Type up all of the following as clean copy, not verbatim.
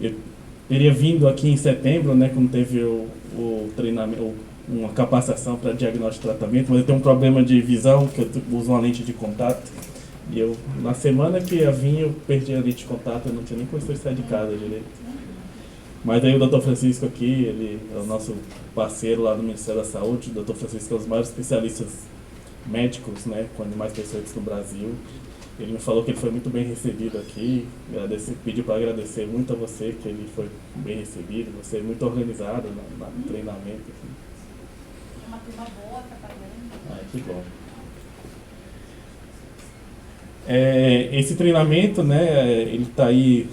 eu teria vindo aqui em setembro, né, quando teve o treinamento, uma capacitação para diagnóstico e tratamento, mas eu tenho um problema de visão, que eu uso uma lente de contato. E eu, na semana que eu vim, eu perdi a lente de contato, eu não tinha nem condições de sair de casa direito. Mas aí o Dr. Francisco aqui, ele é o nosso parceiro lá no Ministério da Saúde. O Dr. Francisco é um dos maiores especialistas médicos, né, com animais peçonhentos no Brasil. Ele me falou que ele foi muito bem recebido aqui, pediu para agradecer muito a você, que ele foi bem recebido, você é muito organizado no treinamento. Assim. É uma turma boa, trabalhando. Ah, que bom. Esse treinamento, né, ele está aí,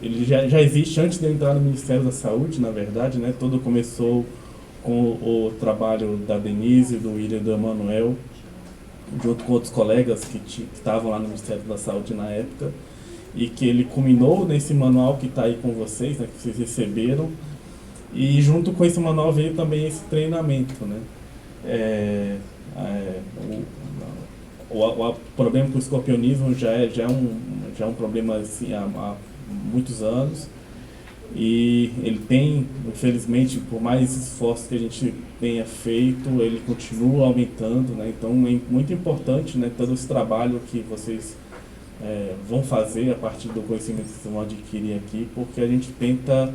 ele já existe antes de eu entrar no Ministério da Saúde, na verdade, né, tudo começou com o trabalho da Denise, do William e do Emanuel, junto com outros colegas que estavam lá no Ministério da Saúde na época, e que ele culminou nesse manual que está aí com vocês, né, que vocês receberam, e junto com esse manual veio também esse treinamento, né. O problema com o escorpionismo já é um problema assim, há muitos anos, e ele tem, infelizmente, por mais esforços que a gente tenha feito, ele continua aumentando, né? Então é muito importante, né, todo esse trabalho que vocês vão fazer a partir do conhecimento que vocês vão adquirir aqui, porque a gente tenta,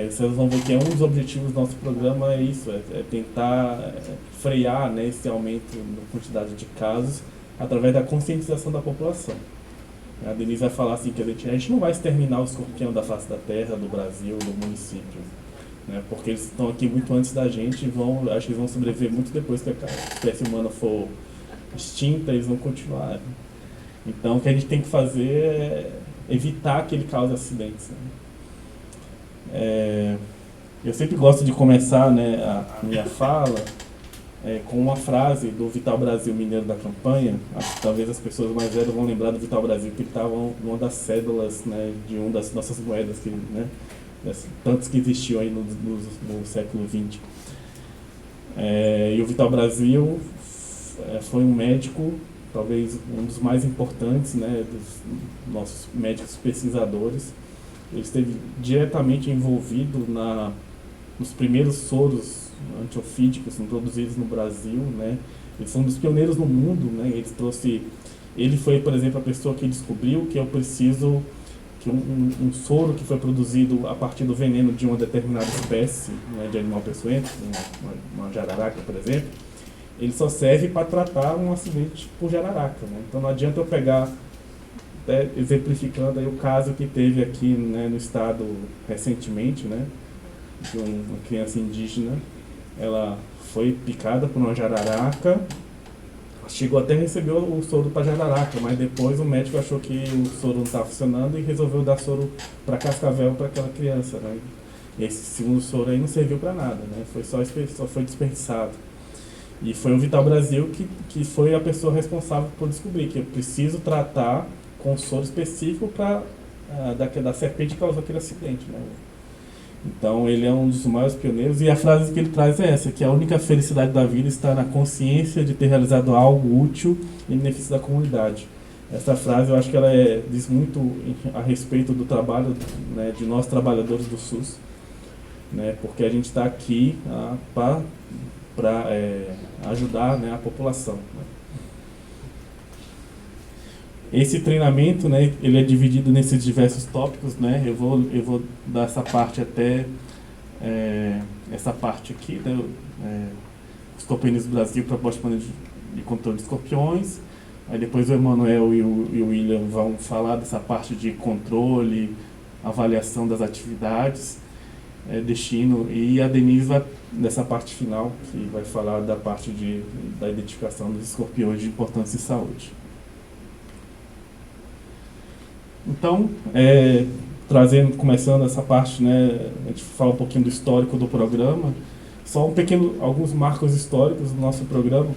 vocês vão ver que um dos objetivos do nosso programa é isso, é tentar frear, né, esse aumento na quantidade de casos através da conscientização da população. A Denise vai falar assim que a gente não vai exterminar o escorpião da face da terra, do Brasil, do município, né, porque eles estão aqui muito antes da gente e acho que eles vão sobreviver muito depois que a espécie humana for extinta, eles vão continuar. Né? Então o que a gente tem que fazer é evitar que ele cause acidentes. Né? Eu sempre gosto de começar, né, a minha fala com uma frase do Vital Brasil, mineiro da campanha. Acho que talvez as pessoas mais velhas vão lembrar do Vital Brasil, que ele estava numa das cédulas, né, de uma das nossas moedas, que, né, tantos que existiam aí no século XX. E o Vital Brasil foi um médico, talvez um dos mais importantes, né, dos nossos médicos pesquisadores. Ele esteve diretamente envolvido nos primeiros soros antiofídicos produzidos no Brasil, né? Eles são um dos pioneiros no mundo, né? Ele foi, por exemplo, a pessoa que descobriu que eu preciso que um soro que foi produzido a partir do veneno de uma determinada espécie, né, de animal peçonhento, uma jararaca, por exemplo, ele só serve para tratar um acidente por jararaca, né? Então não adianta eu pegar, exemplificando aí o caso que teve aqui, né, no estado recentemente, né, de uma criança indígena. Ela foi picada por uma jararaca, chegou até a receber o soro para jararaca, mas depois o médico achou que o soro não estava funcionando e resolveu dar soro para cascavel para aquela criança. Né? E esse segundo soro aí não serviu para nada, né? Só foi desperdiçado. E foi o Vital Brasil que foi a pessoa responsável por descobrir que eu preciso tratar com soro específico da serpente que causou aquele acidente. Né? Então ele é um dos maiores pioneiros, e a frase que ele traz é essa, que a única felicidade da vida está na consciência de ter realizado algo útil em benefício da comunidade. Essa frase eu acho que ela diz muito a respeito do trabalho, né, de nós trabalhadores do SUS, né, porque a gente está aqui para ajudar, né, a população. Né. Esse treinamento, né, ele é dividido nesses diversos tópicos, né. Eu vou dar essa parte até essa parte aqui, né, Escorpionismo Brasil, proposta de controle de escorpiões. Aí depois o Emanuel e o William vão falar dessa parte de controle, avaliação das atividades, destino, e a Denise vai dessa parte final, que vai falar da parte da identificação dos escorpiões de importância e saúde. Então, começando essa parte, né, a gente fala um pouquinho do histórico do programa, só alguns marcos históricos do nosso programa.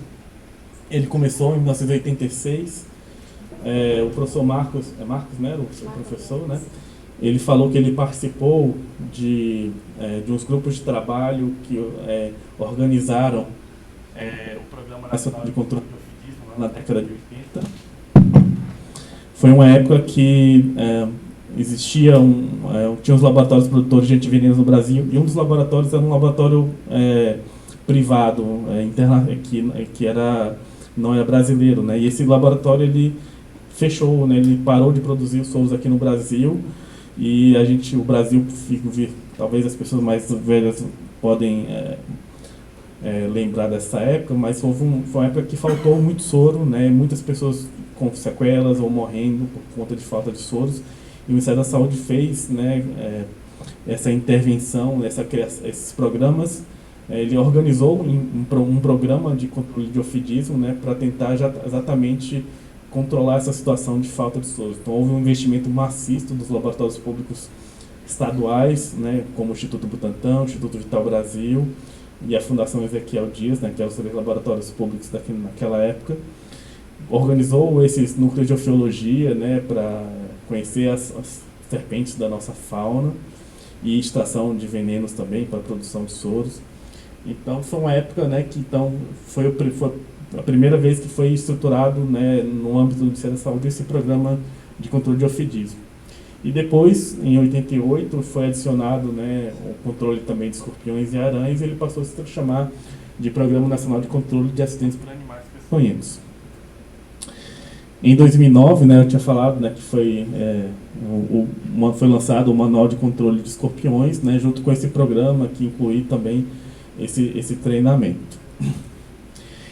Ele começou em 1986, o professor Marcos, né, o seu professor, né, ele falou que ele participou de uns grupos de trabalho que organizaram o Programa Nacional de Controle do Ofidismo na década de 80. Foi uma época que tinha os laboratórios produtores de antivenenos no Brasil, e um dos laboratórios era um laboratório privado, que não era brasileiro, né? E esse laboratório ele fechou, né? Ele parou de produzir os soros aqui no Brasil, e o Brasil, talvez as pessoas mais velhas podem lembrar dessa época, mas foi uma época que faltou muito soro, né? Muitas pessoas com sequelas ou morrendo por conta de falta de soros, e o Ministério da Saúde fez, né, essa intervenção, esses programas. Ele organizou um programa de controle de ofidismo, né, para tentar exatamente controlar essa situação de falta de soros. Então houve um investimento maciço dos laboratórios públicos estaduais, né, como o Instituto Butantan, o Instituto Vital Brasil e a Fundação Ezequiel Dias, né, que eram os três laboratórios públicos naquela época. Organizou esses núcleos de ofiologia, né, para conhecer as serpentes da nossa fauna, e extração de venenos também para a produção de soros. Então foi uma época, né, que foi a primeira vez que foi estruturado, né, no âmbito do Ministério da Saúde, esse programa de controle de ofidismo. E depois, em 88, foi adicionado, né, o controle também de escorpiões e aranhas, e ele passou a se chamar de Programa Nacional de Controle de Acidentes por Animais Peçonhentos. Em 2009, né, eu tinha falado, né, que foi lançado o Manual de Controle de Escorpiões, né, junto com esse programa que inclui também esse treinamento.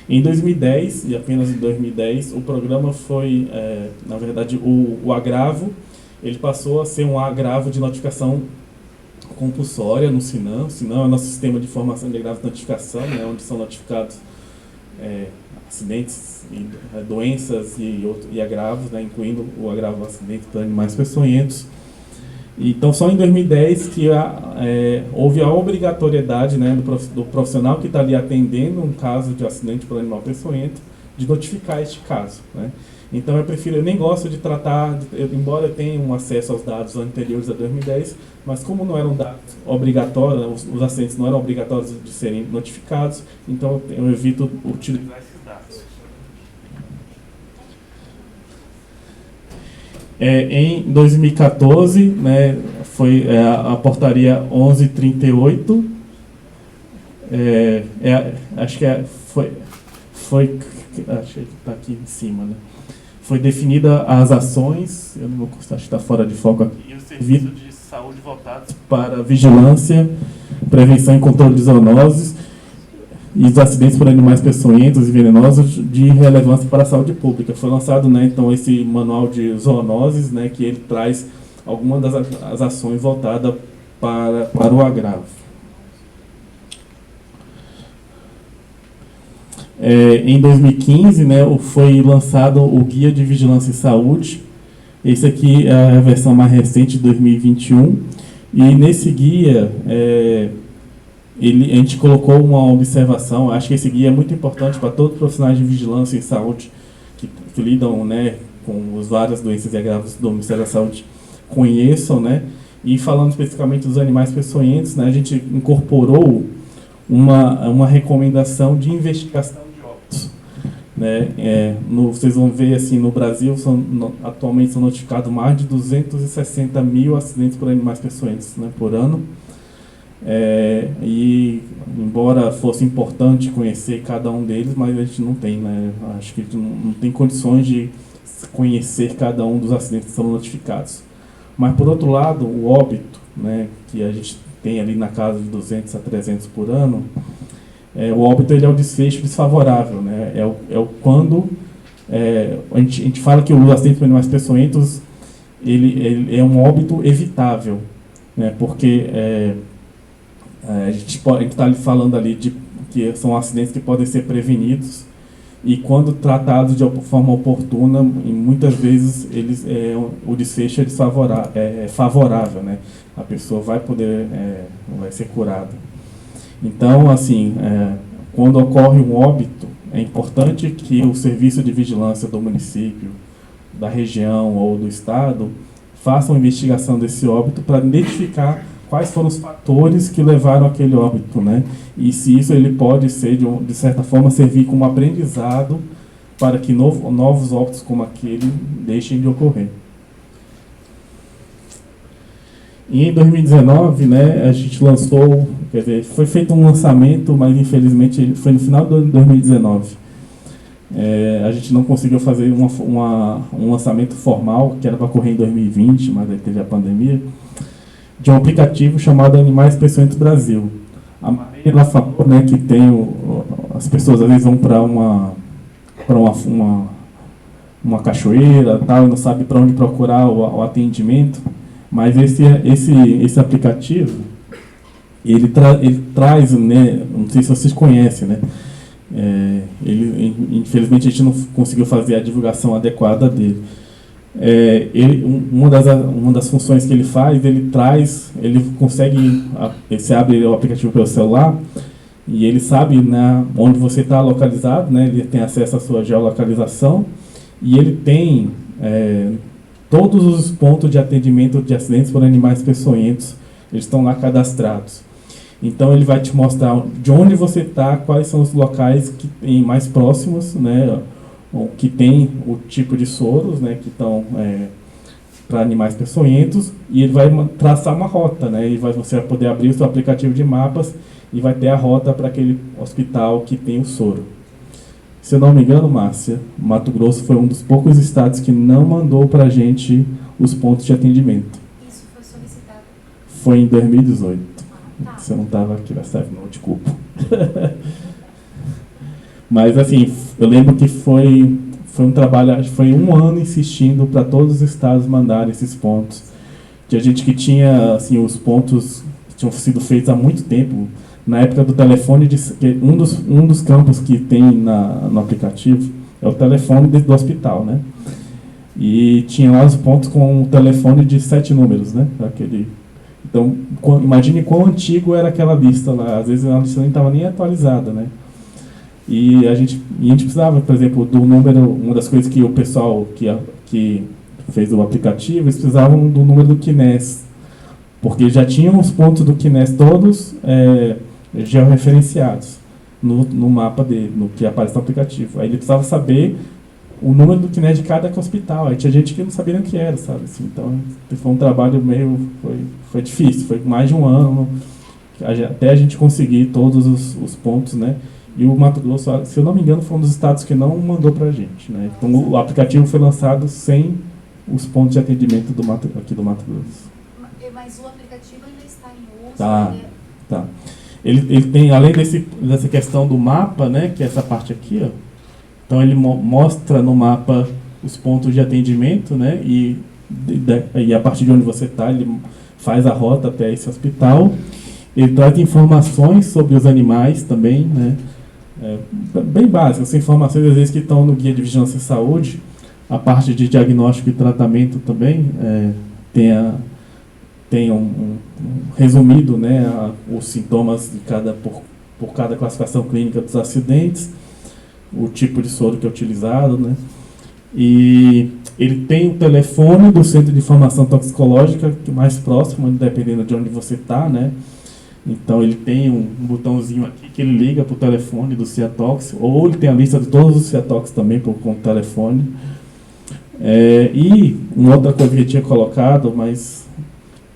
Em 2010, e apenas em 2010, o programa foi, na verdade, o agravo, ele passou a ser um agravo de notificação compulsória no SINAM. O SINAM é o nosso sistema de informação de agravos de notificação, né, onde são notificados acidentes, doenças e agravos, né, incluindo o agravo de acidentes por animais peçonhentos. Então, só em 2010 que houve a obrigatoriedade, né, do profissional que está ali atendendo um caso de acidente por animal peçonhento de notificar este caso, né. Então, eu nem gosto de tratar, embora eu tenha um acesso aos dados anteriores a 2010, mas como não eram dados obrigatórios, os acidentes não eram obrigatórios de serem notificados, então eu evito utilizar esses dados. Em 2014, né, foi a portaria 1138, acho que acho que está aqui em cima, né? Foi definida as ações, eu não vou acho que está fora de foco aqui, e o serviço de saúde voltados para vigilância, prevenção e controle de zoonoses e os acidentes por animais peçonhentos e venenosos de relevância para a saúde pública. Foi lançado, né, então, esse manual de zoonoses, né, que ele traz algumas das ações voltadas para o agravo. Em 2015, né, foi lançado o Guia de Vigilância e Saúde. Esse aqui é a versão mais recente de 2021. E nesse guia, a gente colocou uma observação. Acho que esse guia é muito importante para todos os profissionais de vigilância e saúde que lidam, né, com as várias doenças e agravos do Ministério da Saúde, conheçam, né? E falando especificamente dos animais peçonhentos, né, a gente incorporou uma recomendação de investigação de óbitos, né? Vocês vão ver, assim, no Brasil atualmente são notificados mais de 260 mil acidentes por animais peçonhentos, né, por ano. E embora fosse importante conhecer cada um deles, mas a gente não tem, né? Acho que a gente não tem condições de conhecer cada um dos acidentes que são notificados. Mas, por outro lado, o óbito, né, que a gente tem ali na casa de 200 a 300 por ano, o óbito ele é o desfecho desfavorável, né? Quando a gente fala que o acidente por animais peçonhentos ele é um óbito evitável, né? Porque a gente está falando ali de que são acidentes que podem ser prevenidos, e quando tratados de forma oportuna, e muitas vezes o desfecho é favorável, né? A pessoa vai ser curada. Então, assim, quando ocorre um óbito, é importante que o serviço de vigilância do município, da região ou do estado faça uma investigação desse óbito para identificar quais foram os fatores que levaram àquele óbito, né? E se isso ele pode ser, de certa forma, servir como aprendizado para que novos óbitos como aquele deixem de ocorrer. E em 2019, né, a gente lançou, quer dizer, foi feito um lançamento, mas infelizmente foi no final de 2019. A gente não conseguiu fazer um lançamento formal, que era para ocorrer em 2020, mas aí teve a pandemia, de um aplicativo chamado Animais Peçonhentos Brasil. A Maria ela falou, né, que as pessoas às vezes vão para uma cachoeira tal, e não sabe para onde procurar o atendimento, mas esse aplicativo ele traz, né, não sei se vocês conhecem, né, infelizmente a gente não conseguiu fazer a divulgação adequada dele. Uma das funções que ele faz, ele consegue, você abre o aplicativo pelo celular e ele sabe, né, onde você está localizado, né, ele tem acesso à sua geolocalização e ele tem todos os pontos de atendimento de acidentes por animais peçonhentos, eles estão lá cadastrados. Então ele vai te mostrar de onde você está, quais são os locais que tem mais próximos, né, que tem o tipo de soros, né, que estão para animais peçonhentos, e ele vai traçar uma rota, né, e você vai poder abrir o seu aplicativo de mapas e vai ter a rota para aquele hospital que tem o soro. Se eu não me engano, Márcia, Mato Grosso foi um dos poucos estados que não mandou para a gente os pontos de atendimento. Isso foi solicitado? Foi em 2018. Tá. Você não estava aqui, não te culpo. Mas, assim, eu lembro que foi um trabalho, acho que foi 1 ano insistindo para todos os estados mandarem esses pontos. Tinha gente que tinha, assim, os pontos que tinham sido feitos há muito tempo. Na época do telefone, um dos campos que tem no aplicativo é o telefone do hospital, né? E tinha lá os pontos com um telefone de 7 números, né? Então, imagine quão antigo era aquela lista lá. Às vezes a lista nem estava nem atualizada, né? E a gente precisava, por exemplo, do número, uma das coisas que o pessoal que fez o aplicativo, eles precisavam do número do QNES, porque já tinham os pontos do QNES todos georreferenciados no mapa dele, no que aparece no aplicativo. Aí ele precisava saber o número do QNES de cada hospital. Aí tinha gente que não sabia nem o que era, sabe? Assim, então foi um trabalho foi difícil, foi mais de 1 ano, até a gente conseguir todos os pontos, né? E o Mato Grosso, se eu não me engano, foi um dos estados que não mandou pra gente, né? Então o aplicativo foi lançado sem os pontos de atendimento aqui do Mato Grosso. Mas o aplicativo ainda está em uso? Tá. Ele tem, além dessa questão do mapa, né, que é essa parte aqui, ó, então ele mostra no mapa os pontos de atendimento, né, e a partir de onde você está, ele faz a rota até esse hospital. Ele traz informações sobre os animais também, né, bem básicas, são informações às vezes que estão no Guia de Vigilância e Saúde. A parte de diagnóstico e tratamento também tem um resumido, né, os sintomas por cada classificação clínica dos acidentes, o tipo de soro que é utilizado, né, e ele tem o telefone do Centro de Informação Toxicológica, que é mais próximo, dependendo de onde você está, né. Então ele tem um botãozinho aqui que ele liga para o telefone do Ciatox, ou ele tem a lista de todos os Ciatox também com o telefone. E uma outra coisa que eu tinha colocado, mas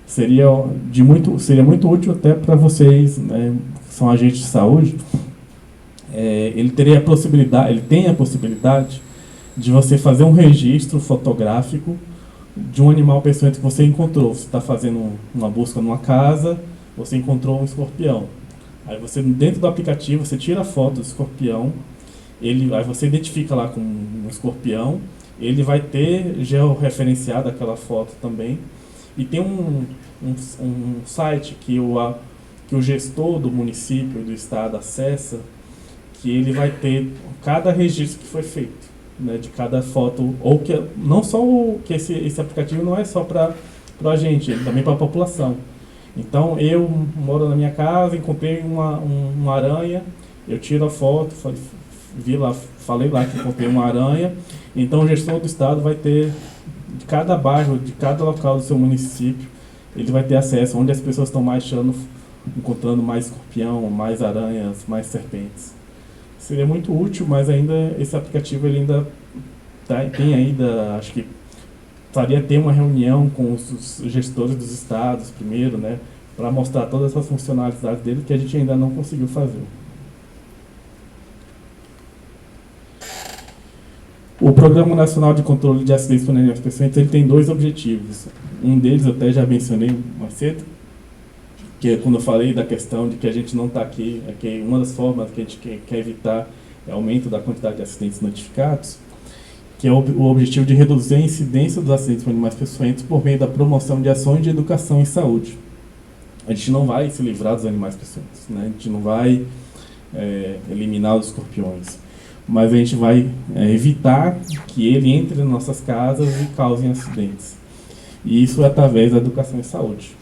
seria muito útil até para vocês, né, que são agentes de saúde. Ele tem a possibilidade de você fazer um registro fotográfico de um animal peçonhento que você encontrou. Você está fazendo uma busca numa casa, você encontrou um escorpião. Aí você, dentro do aplicativo, você tira a foto do escorpião, aí você identifica lá com um escorpião, ele vai ter georreferenciado aquela foto também. E tem um site que o gestor do município, do estado, acessa, que ele vai ter cada registro que foi feito, né, de cada foto, ou que não só que esse aplicativo não é só para a gente, ele também para a população. Então eu moro na minha casa, encontrei uma aranha, eu tiro a foto, falei lá que encontrei uma aranha. Então o gestor do estado vai ter, de cada bairro, de cada local do seu município, ele vai ter acesso onde as pessoas estão mais encontrando mais escorpião, mais aranhas, mais serpentes. Seria muito útil, mas ainda esse aplicativo ele ainda tem acho que precisaria ter uma reunião com os gestores dos estados primeiro, né, para mostrar todas essas funcionalidades dele que a gente ainda não conseguiu fazer. O Programa Nacional de Controle de Acidentes por Animais Peçonhentos, ele tem 2 objetivos. Um deles eu até já mencionei mais cedo, que é quando eu falei da questão de que a gente não está aqui, é que uma das formas que a gente quer evitar é o aumento da quantidade de acidentes notificados, que é o objetivo de reduzir a incidência dos acidentes por animais peçonhentos por meio da promoção de ações de educação e saúde. A gente não vai se livrar dos animais peçonhentos, né? A gente não vai eliminar os escorpiões, mas a gente vai evitar que ele entre nas nossas casas e causem acidentes. E isso é através da educação e saúde.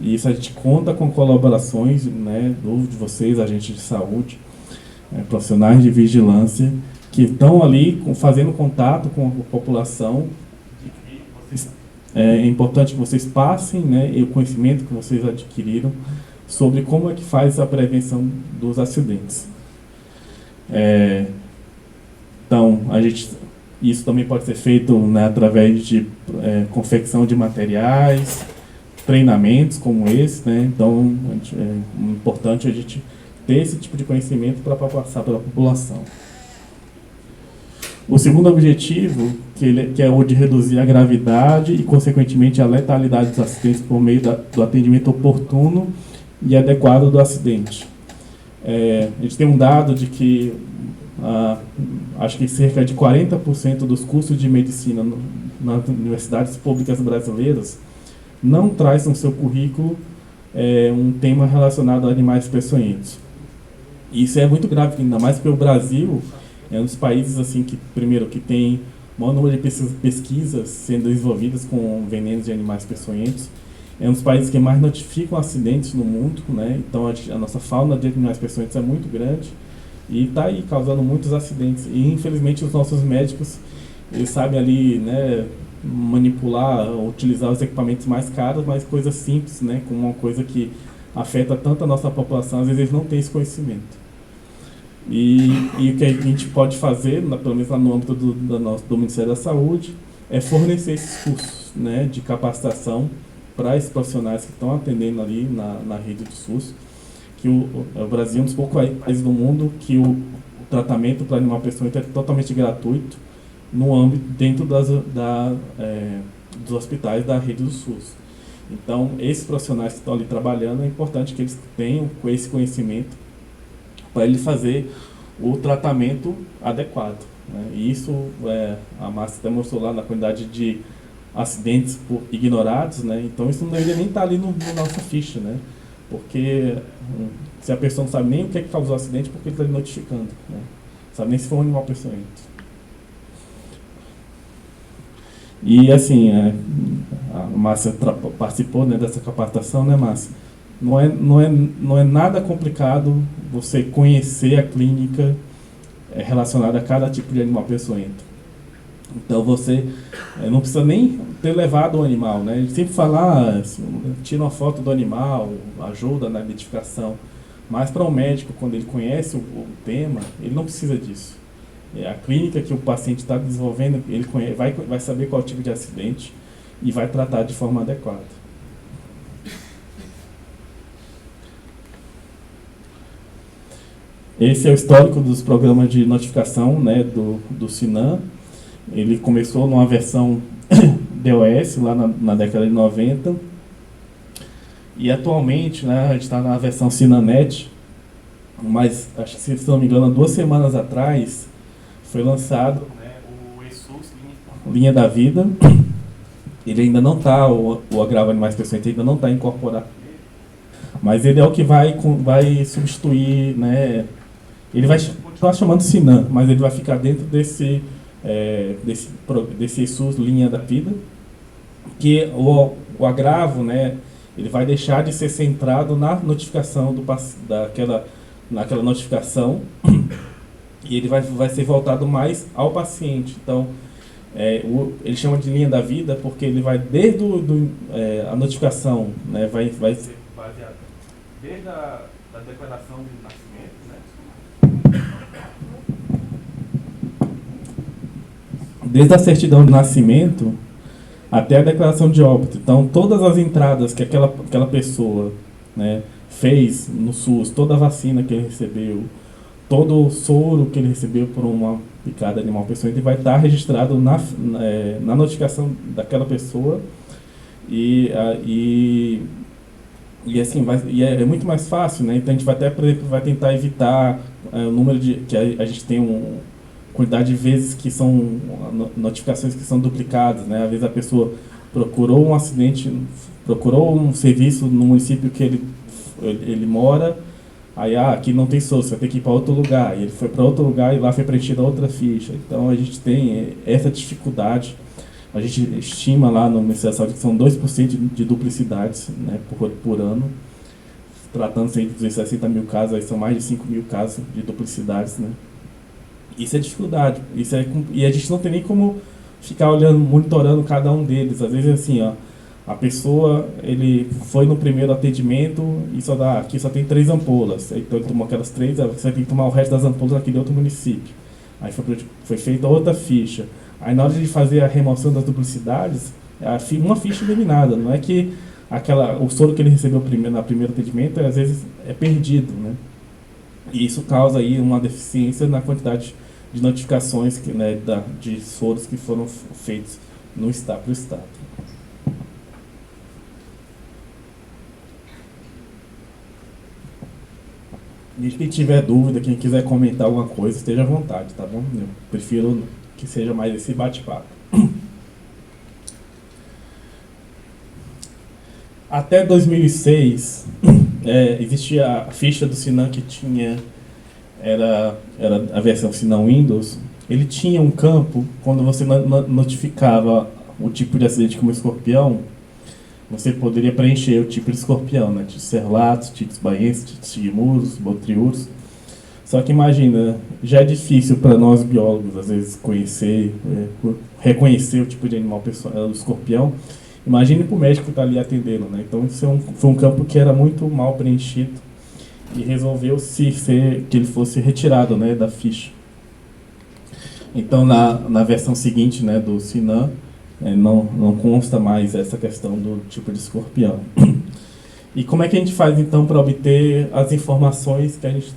E isso a gente conta com colaborações, né, de vocês, agentes de saúde, profissionais de vigilância, que estão ali fazendo contato com a população. É importante que vocês passem, né, o conhecimento que vocês adquiriram sobre como é que faz a prevenção dos acidentes. Então, isso também pode ser feito, né, através de confecção de materiais, treinamentos como esse, né? Então, é importante a gente ter esse tipo de conhecimento para passar pela população. O segundo objetivo, que é o de reduzir a gravidade e, consequentemente, a letalidade dos acidentes por meio do atendimento oportuno e adequado do acidente. A gente tem um dado de que acho que cerca de 40% dos cursos de medicina nas universidades públicas brasileiras não traz no seu currículo um tema relacionado a animais peçonhentos. E isso é muito grave, ainda mais porque o Brasil é um dos países assim, que tem o maior número de pesquisas sendo desenvolvidas com venenos de animais peçonhentos. É um dos países que mais notificam acidentes no mundo, né? Então a nossa fauna de animais peçonhentos é muito grande e está aí causando muitos acidentes. E infelizmente os nossos médicos, eles sabem ali, né, manipular, utilizar os equipamentos mais caros, mas coisas simples, né, como uma coisa que afeta tanto a nossa população, às vezes eles não têm esse conhecimento. E o que a gente pode fazer, pelo menos no âmbito do Ministério da Saúde, é fornecer esses cursos, né, de capacitação para esses profissionais que estão atendendo ali na rede do SUS, que o Brasil é um dos poucos países do mundo que o tratamento para animal peçonhento é totalmente gratuito no âmbito, dentro dos hospitais da rede do SUS. Então, esses profissionais que estão ali trabalhando, é importante que eles tenham esse conhecimento para ele fazer o tratamento adequado, né? E isso, a Márcia até mostrou lá na quantidade de acidentes ignorados, né? Então isso não deveria nem estar ali no nossa ficha, né? Porque se a pessoa não sabe nem o que é que causou o acidente, porque ele está notificando, né? Não sabe nem se foi um animal peçonhento. E assim, a Márcia participou, né, dessa capacitação, né, Márcia? Não é nada complicado você conhecer a clínica relacionada a cada tipo de animal peçonhento. Então você não precisa nem ter levado o animal, né? A gente sempre fala, tira uma foto do animal, ajuda na identificação. Mas para um médico, quando ele conhece o tema, ele não precisa disso. A clínica que o paciente está desenvolvendo, ele vai saber qual tipo de acidente e vai tratar de forma adequada. Esse é o histórico dos programas de notificação, né, do Sinan. Ele começou numa versão DOS, lá na década de 90. E atualmente, né, a gente está na versão Sinanet, mas, acho que, se não me engano, 2 semanas atrás, foi lançado, né, o ESUS Linha da Vida. Ele ainda não está, o agravo animais peçonhentos ainda não está incorporado. Mas ele é o que vai substituir, né? Ele vai continuar chamando Sinan, mas ele vai ficar dentro desse SUS Linha da Vida, que o agravo, né, ele vai deixar de ser centrado na notificação naquela notificação, e ele vai ser voltado mais ao paciente. Então, ele chama de Linha da Vida porque ele vai desde a notificação, né, vai ser baseado desde a declaração de nascimento, né? Desde a certidão de nascimento até a declaração de óbito. Então, todas as entradas que aquela pessoa, né, fez no SUS, toda a vacina que ele recebeu, todo o soro que ele recebeu por uma picada animal pessoa, ele vai estar registrado na notificação daquela pessoa e, assim, é muito mais fácil, né? Então a gente vai até, por exemplo, vai tentar evitar o número de que a gente tem quantidade de vezes que são notificações que são duplicadas, né? Às vezes a pessoa procurou um acidente, procurou um serviço no município que ele mora, aí aqui não tem SUS, você vai ter que ir para outro lugar. E ele foi para outro lugar e lá foi preenchida outra ficha. Então a gente tem essa dificuldade. A gente estima lá no Ministério da Saúde que são 2% de duplicidades, né, por ano. Tratando-se de 260 mil casos, aí são mais de 5 mil casos de duplicidades, né? Isso é dificuldade. E a gente não tem nem como ficar olhando, monitorando cada um deles. Às vezes assim, ó, a pessoa, ele foi no primeiro atendimento e aqui só tem 3 ampolas. Então ele tomou aquelas 3, você tem que tomar o resto das ampolas naquele outro município. Aí foi feita outra ficha. Aí na hora de fazer a remoção das duplicidades, uma ficha eliminada. Não é que o soro que ele recebeu no primeiro atendimento, às vezes é perdido, né? E isso causa aí uma deficiência na quantidade de notificações né, de soros que foram feitos no estado, pro estado. E quem tiver dúvida, quem quiser comentar alguma coisa, esteja à vontade, tá bom? Eu prefiro que seja mais esse bate-papo. Até 2006, existia a ficha do Sinan que era a versão Sinan Windows. Ele tinha um campo, quando você notificava o tipo de acidente como escorpião, você poderia preencher o tipo de escorpião, né? Tites cerulatos, tites baienses, tites tigmuros, botriuros. Só que imagina, já é difícil para nós biólogos, às vezes, reconhecer o tipo de animal do escorpião. Imagine para o médico que está ali atendendo, né? Então, isso foi um campo que era muito mal preenchido e resolveu-se que ele fosse retirado, né, da ficha. Então, na versão seguinte, né, do Sinan, não consta mais essa questão do tipo de escorpião. E como é que a gente faz, então, para obter as informações que a gente...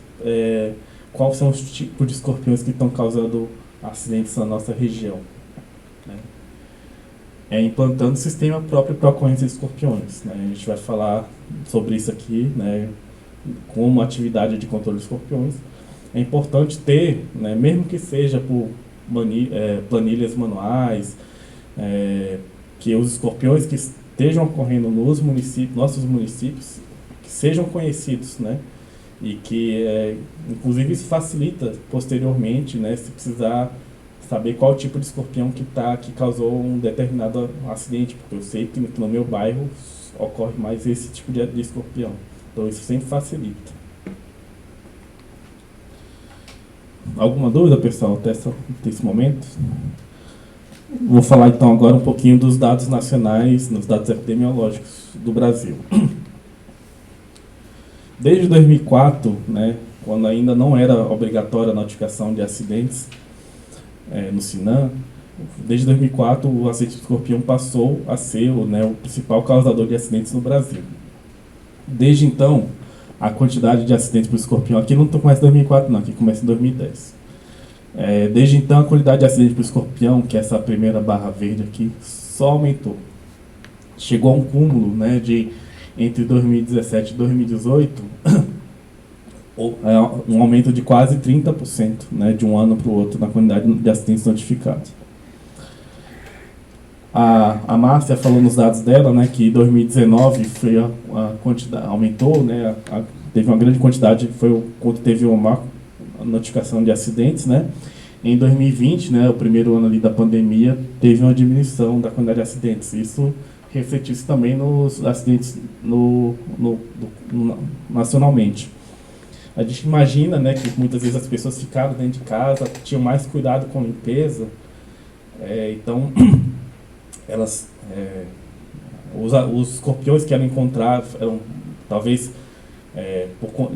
quais são os tipos de escorpiões que estão causando acidentes na nossa região, né? Implantando o sistema próprio para ocorrência de escorpiões, né? A gente vai falar sobre isso aqui, né, como atividade de controle de escorpiões. É importante ter, né, mesmo que seja por planilhas manuais, que os escorpiões que estejam ocorrendo nos nossos municípios, que sejam conhecidos, né? E que, inclusive, isso facilita posteriormente, né, se precisar saber qual tipo de escorpião que causou um determinado acidente, porque eu sei que no meu bairro ocorre mais esse tipo de escorpião. Então isso sempre facilita. Alguma dúvida, pessoal, até esse momento? Vou falar então agora um pouquinho dos dados nacionais, dos dados epidemiológicos do Brasil. Desde 2004, né, quando ainda não era obrigatória a notificação de acidentes no Sinan, desde 2004 o acidente de escorpião passou a ser o principal causador de acidentes no Brasil. Desde então, a quantidade de acidentes por escorpião, aqui não começa em 2004 não, aqui começa em 2010. Desde então, a quantidade de acidentes por escorpião, que é essa primeira barra verde aqui, só aumentou. Chegou a um cúmulo, né, entre 2017 e 2018, um aumento de quase 30%, né, de um ano para o outro na quantidade de acidentes notificados. A Márcia falou nos dados dela, né, que em 2019 foi a quantidade, aumentou, né, teve uma grande quantidade, foi quando teve uma notificação de acidentes, né. Em 2020, né, o primeiro ano ali da pandemia, teve uma diminuição da quantidade de acidentes. Isso refletiu-se também nos acidentes nacionalmente. A gente imagina, né, que muitas vezes as pessoas ficaram dentro de casa, tinham mais cuidado com a limpeza, então os escorpiões que eram encontrados eram talvez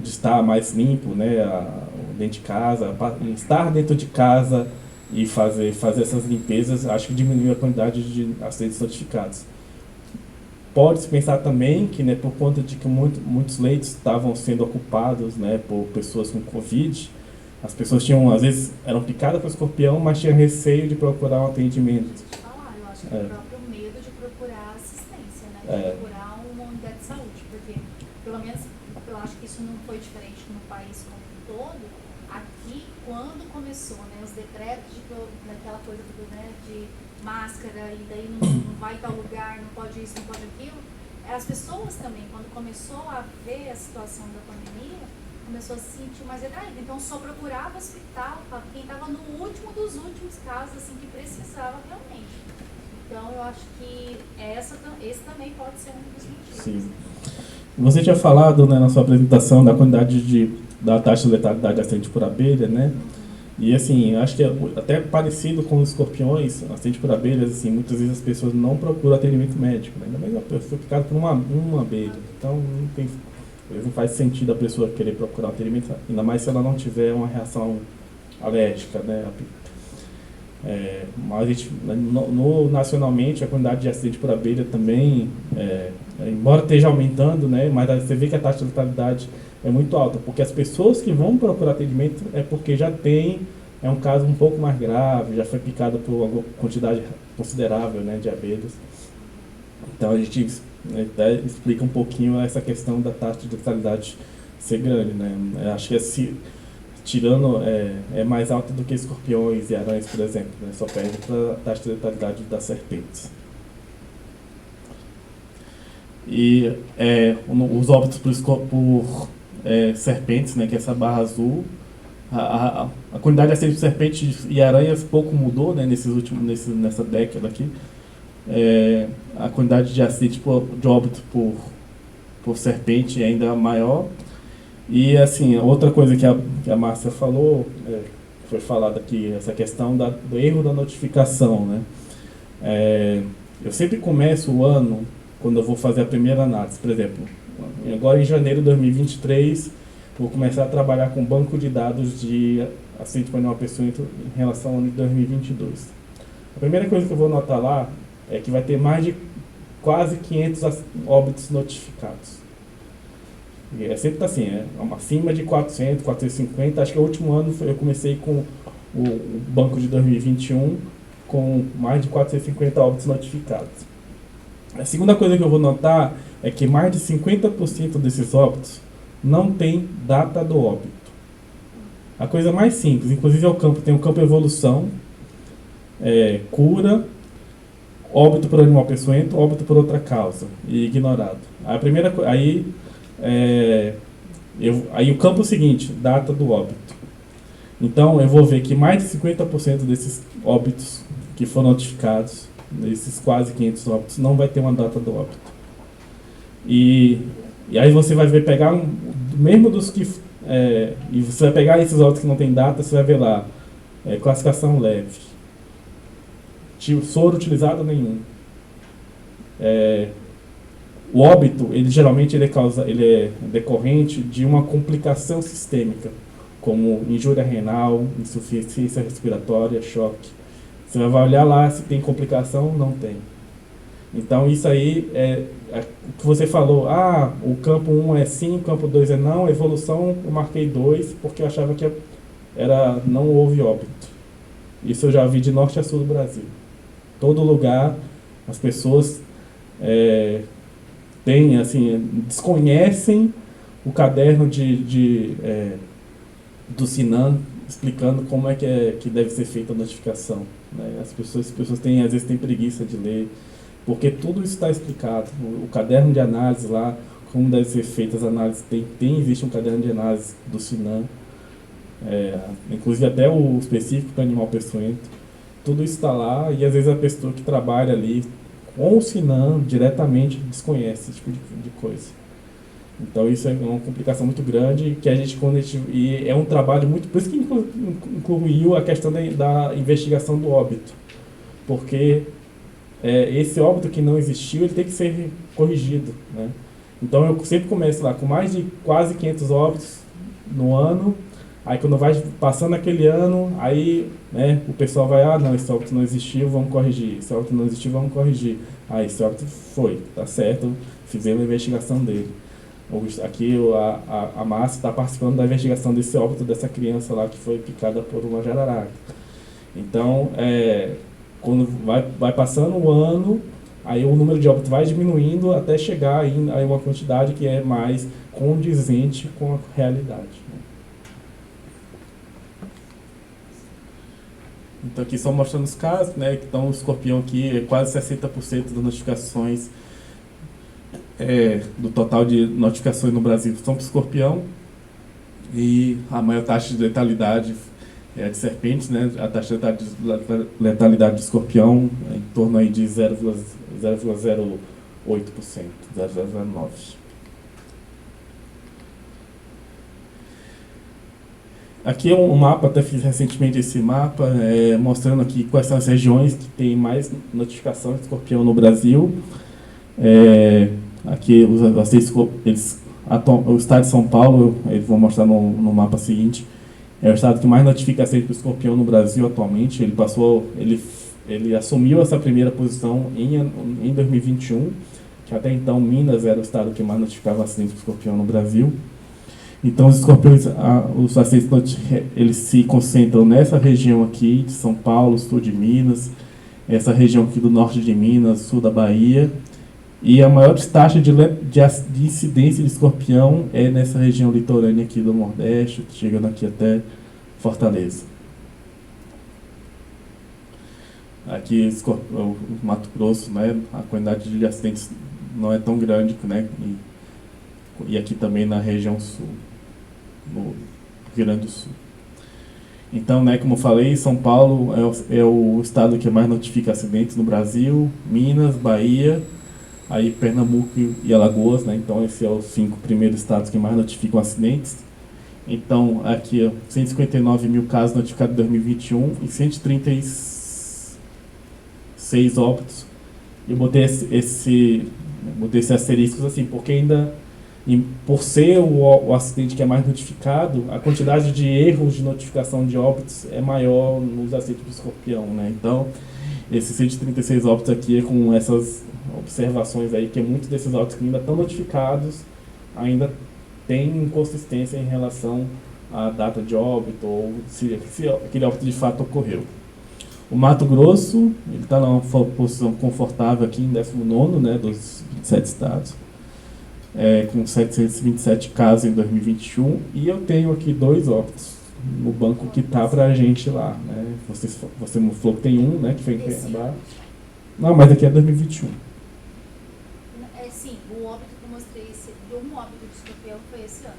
de estar mais limpo, né, dentro de casa, estar dentro de casa e fazer essas limpezas, acho que diminui a quantidade de acidentes notificados. Pode-se pensar também que, né, por conta de que muitos leitos estavam sendo ocupados, né, por pessoas com Covid, as pessoas tinham, às vezes, eram picadas por escorpião, mas tinham receio de procurar um atendimento. Eu acho que é o próprio medo de procurar assistência, né? De procurar uma unidade de saúde, porque, pelo menos, eu acho que isso não foi diferente no país como um todo. Aqui, quando começou, né, os decretos daquela coisa né, de máscara, e daí não vai em tal lugar, não pode isso, não pode aquilo, as pessoas também, quando começou a ver a situação da pandemia, começou a se sentir mais retraída. Então, só procurava hospital para quem estava no último dos últimos casos, assim, que precisava realmente. Então, eu acho que esse também pode ser um dos motivos. Sim. Você tinha falado, né, na sua apresentação da quantidade da taxa de letalidade de acidente por abelha, né? E assim, acho que é até parecido com os escorpiões, acidente por abelhas, assim, muitas vezes as pessoas não procuram atendimento médico, né? Ainda mais a pessoa picada por uma abelha. Então, não faz sentido a pessoa querer procurar atendimento, ainda mais se ela não tiver uma reação alérgica, né? Mas a gente, nacionalmente, a quantidade de acidente por abelha também, embora esteja aumentando, né? Mas você vê que a taxa de letalidade é muito alta, porque as pessoas que vão procurar atendimento é porque já é um caso um pouco mais grave, já foi picado por uma quantidade considerável, né, de abelhas. Então a gente até explica um pouquinho essa questão da taxa de letalidade ser grande, né? Acho que tirando é mais alta do que escorpiões e aranhas, por exemplo, né? Só perde para a taxa de letalidade das serpentes. E os óbitos por serpentes, né, que é essa barra azul, a quantidade de acidentes de serpentes e aranhas pouco mudou, né, nessa década aqui. A quantidade de acidentes de óbito por serpente é ainda maior. E assim, outra coisa que a Márcia falou, foi falada aqui, essa questão do erro da notificação, né? Eu sempre começo o ano, quando eu vou fazer a primeira análise, por exemplo, agora em janeiro de 2023, vou começar a trabalhar com banco de dados de acidente por animal peçonhento em relação ao ano de 2022. A primeira coisa que eu vou notar lá é que vai ter mais de quase 500 óbitos notificados. E sempre assim, acima de 400, 450. Acho que o último ano eu comecei com o banco de 2021 com mais de 450 óbitos notificados. A segunda coisa que eu vou notar é que mais de 50% desses óbitos não tem data do óbito. A coisa mais simples, inclusive tem um campo evolução, cura, óbito por animal peçonhento, óbito por outra causa e ignorado. Aí o campo seguinte, data do óbito. Então eu vou ver que mais de 50% desses óbitos que foram notificados, esses quase 500 óbitos, não vai ter uma data do óbito. E aí você vai ver, mesmo dos que... e você vai pegar esses óbitos que não tem data, você vai ver lá, classificação leve. Soro utilizado nenhum. O óbito, geralmente ele é decorrente de uma complicação sistêmica, como injúria renal, insuficiência respiratória, choque. Você vai olhar lá se tem complicação, não tem. Então isso aí o que você falou, o campo 1 é sim, o campo 2 é não, a evolução eu marquei 2 porque eu achava que não houve óbito. Isso eu já vi de norte a sul do Brasil. Todo lugar as pessoas desconhecem o caderno do Sinan explicando como é que deve ser feita a notificação, né? As pessoas às vezes têm preguiça de ler, porque tudo isso está explicado. O caderno de análise lá, como devem ser feitas as análises, existe um caderno de análise do Sinan, inclusive até o específico para animal peçonhento. Tudo isso está lá e às vezes a pessoa que trabalha ali com o Sinan diretamente desconhece esse tipo de coisa. Então isso é uma complicação muito grande que e é um trabalho muito... Por isso que incluiu a questão da investigação do óbito. Porque esse óbito que não existiu, ele tem que ser corrigido, né? Então eu sempre começo lá com mais de quase 500 óbitos no ano. Aí quando vai passando aquele ano, aí, né, o pessoal vai, não, esse óbito não existiu, vamos corrigir. Esse óbito não existiu, vamos corrigir. Aí esse óbito foi, tá certo, fizemos a investigação dele. Aqui a Márcia está participando da investigação desse óbito dessa criança lá que foi picada por uma jararaca. Então, quando vai passando o ano, aí o número de óbitos vai diminuindo até chegar a uma quantidade que é mais condizente com a realidade. Então aqui só mostrando os casos, né? Então o escorpião aqui, quase 60% das notificações do total de notificações no Brasil são para o escorpião. E a maior taxa de letalidade é a de serpentes, né? A taxa de letalidade de escorpião é em torno aí de 0,08%, 0,09%. Aqui é um mapa, até fiz recentemente esse mapa, mostrando aqui quais são as regiões que tem mais notificação de escorpião no Brasil. Aqui o estado de São Paulo, eles vão mostrar no mapa seguinte, é o estado que mais notifica acidente por escorpião no Brasil atualmente. Ele assumiu essa primeira posição em 2021, que até então Minas era o estado que mais notificava acidentes por escorpião no Brasil. Então os escorpiões, os acidentes, eles se concentram nessa região aqui de São Paulo, sul de Minas, essa região aqui do norte de Minas, sul da Bahia, e a maior taxa de incidência de escorpião é nessa região litorânea aqui do Nordeste, chegando aqui até Fortaleza. Aqui o Mato Grosso, né, a quantidade de acidentes não é tão grande, né, e aqui também na região sul, no Rio Grande do Sul. Então, né, como eu falei, São Paulo é o estado que mais notifica acidentes no Brasil, Minas, Bahia, aí Pernambuco e Alagoas, né, então esses são os 5 primeiros estados que mais notificam acidentes. Então, aqui, 159 mil casos notificados em 2021 e 136 óbitos. Eu botei esse asterisco assim, porque ainda, por ser o acidente que é mais notificado, a quantidade de erros de notificação de óbitos é maior nos acidentes do escorpião, né? Então, esses 136 óbitos aqui é com essas observações aí, que muitos desses óbitos que ainda estão notificados ainda têm inconsistência em relação à data de óbito ou se aquele óbito de fato ocorreu. O Mato Grosso, ele está numa posição confortável aqui em 19º, né, dos 27 estados, com 727 casos em 2021, e eu tenho aqui 2 óbitos no banco que tá pra gente lá, né? Você falou que tem um, né, que foi em Cuiabá. Não, mas aqui é 2021. Sim, o óbito que eu mostrei, um óbito de escorpião foi esse ano,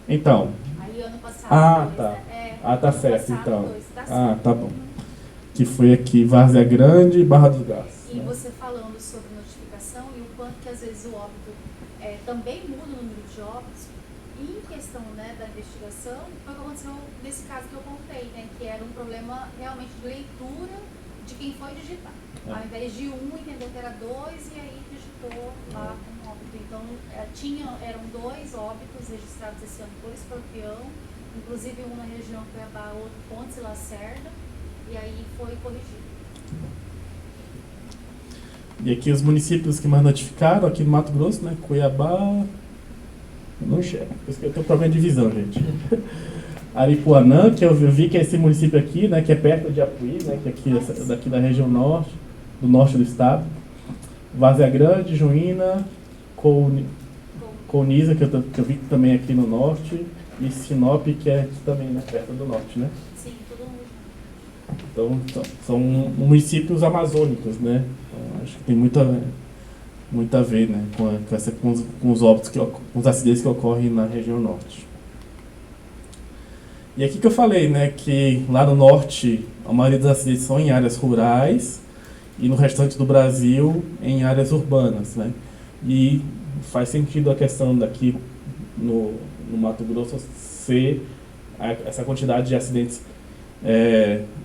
2022. Então. Aí ano passado. Tá. Tá certo, então. Tá tá bom. Que foi aqui, Várzea Grande e Barra do Garças. E você falando sobre notificação e o quanto que às vezes o óbito também muda o número de óbitos, e em questão, né, da investigação, foi o que aconteceu nesse caso que eu contei, né, que era um problema realmente de leitura de quem foi digitar. Ao invés de entendeu que era 2 e aí digitou lá com óbito. Então, eram 2 óbitos registrados esse ano por escorpião, inclusive um na região Cuiabá, outro Pontes e Lacerda, e aí foi corrigido. E aqui os municípios que mais notificaram, aqui no Mato Grosso, né, Cuiabá, eu não enxergo, por isso que eu tenho problema de visão, gente. Aripuanã, que eu vi que é esse município aqui, né, que é perto de Apuí, né, que é aqui daqui da região norte, do norte do estado. Várzea Grande, Juína, Colniza, que eu vi também aqui no norte, e Sinop, que é aqui também, né, perto do norte, né? Sim, todo mundo. Então, são municípios amazônicos, né? Então, acho que tem muito a ver, né, com os óbitos, com os acidentes que ocorrem na região norte. E aqui que eu falei, né, que lá no norte a maioria dos acidentes são em áreas rurais e no restante do Brasil em áreas urbanas, né? E faz sentido a questão daqui no Mato Grosso ser essa quantidade de acidentes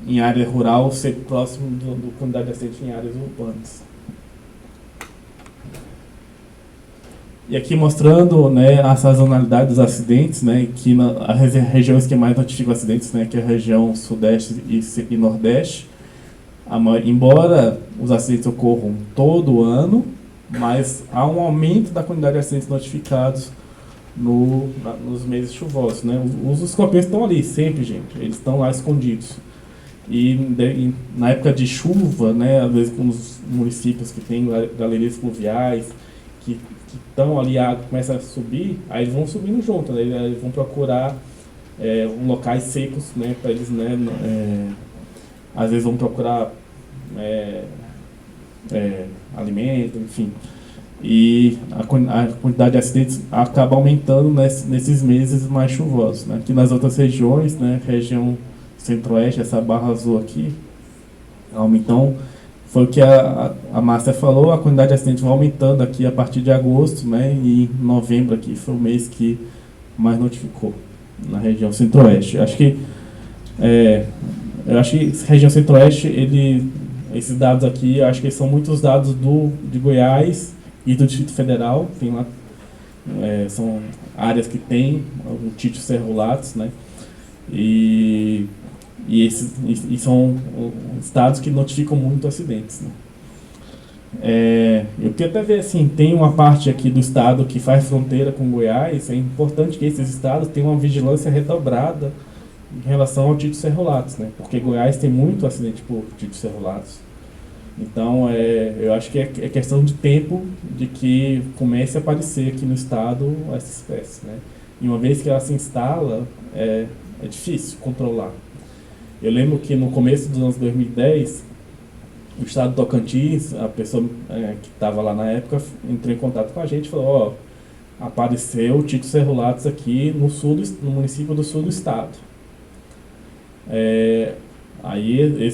em área rural ser próximo do quantidade de acidentes em áreas urbanas. E aqui mostrando, né, a sazonalidade dos acidentes, né, que as regiões que mais notificam acidentes, né, que é a região sudeste e nordeste. Embora os acidentes ocorram todo ano, mas há um aumento da quantidade de acidentes notificados nos meses chuvosos, né? Os escorpiões estão ali sempre, gente. Eles estão lá escondidos. E na época de chuva, né, às vezes com os municípios que têm galerias fluviais, que estão ali, a água começa a subir, aí eles vão subindo junto, né? Eles vão procurar locais secos, né, para eles, né, às vezes vão procurar alimento, enfim. E a quantidade de acidentes acaba aumentando nesses meses mais chuvosos, né? Aqui nas outras regiões, né, região centro-oeste, essa barra azul aqui, então foi o que a Márcia falou, a quantidade de acidentes vai aumentando aqui a partir de agosto, né, e novembro aqui foi o mês que mais notificou na região centro-oeste. Eu acho que região centro-oeste, esses dados aqui, eu acho que são muitos dados de Goiás e do Distrito Federal. Tem lá, são áreas que tem o Títio Serrolatos, né? E são estados que notificam muito acidentes, né? Eu queria até ver, assim, tem uma parte aqui do estado que faz fronteira com Goiás. É importante que esses estados tenham uma vigilância redobrada em relação ao Títio Serrolatos, né? Porque Goiás tem muito acidente por Títio Serrolatos. Então, eu acho que é questão de tempo de que comece a aparecer aqui no estado essa espécie, né? E uma vez que ela se instala, é difícil controlar. Eu lembro que no começo dos anos 2010, o estado do Tocantins, a pessoa que estava lá na época, entrou em contato com a gente e falou: apareceu o Títio Serrolatos aqui no município do sul do estado. Aí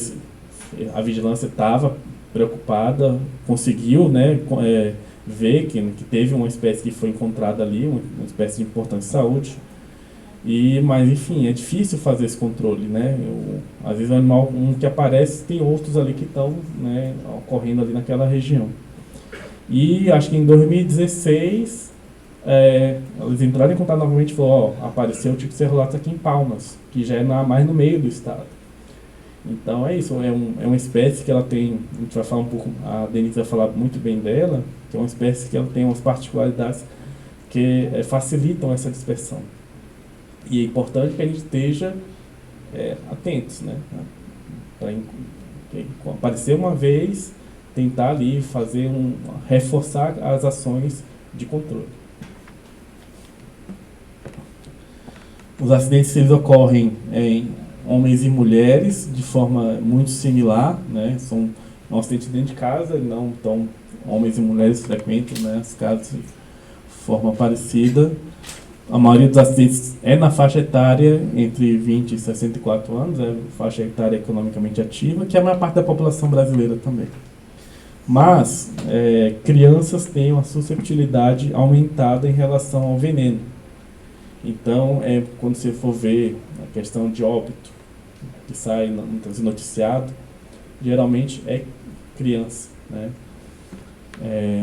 a vigilância estava preocupada, conseguiu, né, ver que teve uma espécie que foi encontrada ali, uma espécie de importância de saúde. Mas, enfim, é difícil fazer esse controle, né? Às vezes o animal que aparece, tem outros ali que estão, né, ocorrendo ali naquela região. E acho que em 2016, eles entraram em contato novamente e falaram: apareceu o Títio Serrolatos aqui em Palmas, que já é mais no meio do estado. Então é isso, é uma espécie que ela tem, a gente vai falar um pouco, a Denise vai falar muito bem dela, que é uma espécie que ela tem umas particularidades que facilitam essa dispersão. E é importante que a gente esteja atentos, né? Para aparecer uma vez, tentar ali reforçar as ações de controle. Os acidentes, eles ocorrem em homens e mulheres de forma muito similar, né? São um acidente dentro de casa, não tão homens e mulheres frequentam, né, as casas de forma parecida. A maioria dos acidentes é na faixa etária entre 20 e 64 anos, é faixa etária economicamente ativa, que é a maior parte da população brasileira também. Mas crianças têm uma susceptibilidade aumentada em relação ao veneno. Então, quando você for ver a questão de óbito, que sai no noticiado, geralmente é criança, né?